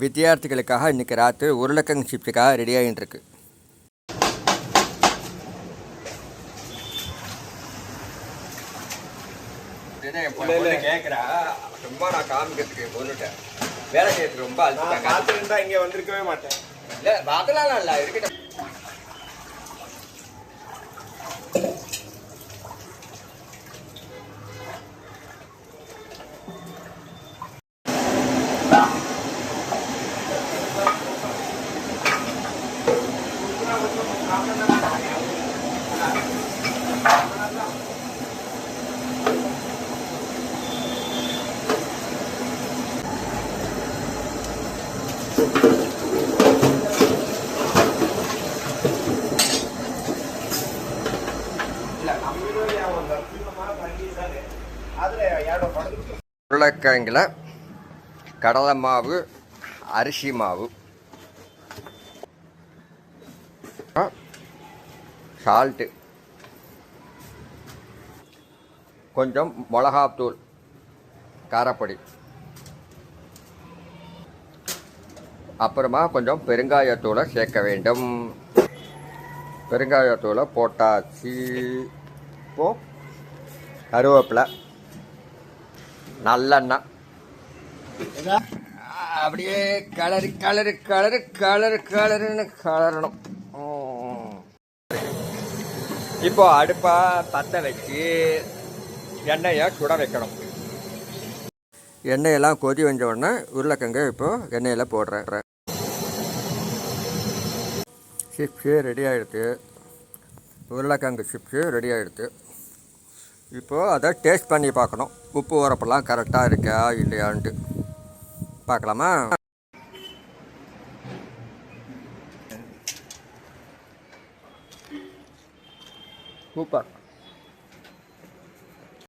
வித்தியார்த்திகளுக்காக இன்றைக்கி ராத்திரி உருளைக்கிழங்கு சிப்ஸுக்காக ரெடி ஆகிட்டு இருக்கு. கேட்குறா ரொம்ப நான் காமிக்கிறதுக்கு பொண்ணுட்டேன் வேலை செய்யறதுக்கு ரொம்ப காத்திருந்தா இங்கே வந்திருக்கவே மாட்டேன். இல்லை பார்க்கலாம் இல்லை இருக்கட்டும். உருளைக்கிழங்கில் கடலை மாவு, அரிசி மாவு, சால்ட்டு, கொஞ்சம் மிளகாத்தூள், காரப்பொடி, அப்புறமா கொஞ்சம் பெருங்காயத்தூளை சேர்க்க வேண்டும். பெருங்காயத்தூளை போட்டாச்சு. இப்போது கருவேப்பிலை, நல்லெண்ணெய், அப்படியே கலருன்னு கலரணும். இப்போ அடுப்பை பற்ற வச்சு எண்ணெயை சுட வைக்கணும். எண்ணெயெல்லாம் கொதி வந்த உடனே உருளைக்கிழங்கு இப்போது எண்ணெயில் போடுறேன். சிப்ஸு ரெடி ஆகிடுது. உருளைக்கிழங்கு சிப்ஸு ரெடி ஆகிடுது. இப்போது அதை டேஸ்ட் பண்ணி பார்க்கணும். உப்பு உரப்பெல்லாம் கரெக்டாக இருக்கா இல்லையான்ட்டு பார்க்கலாமா? சூப்பர்.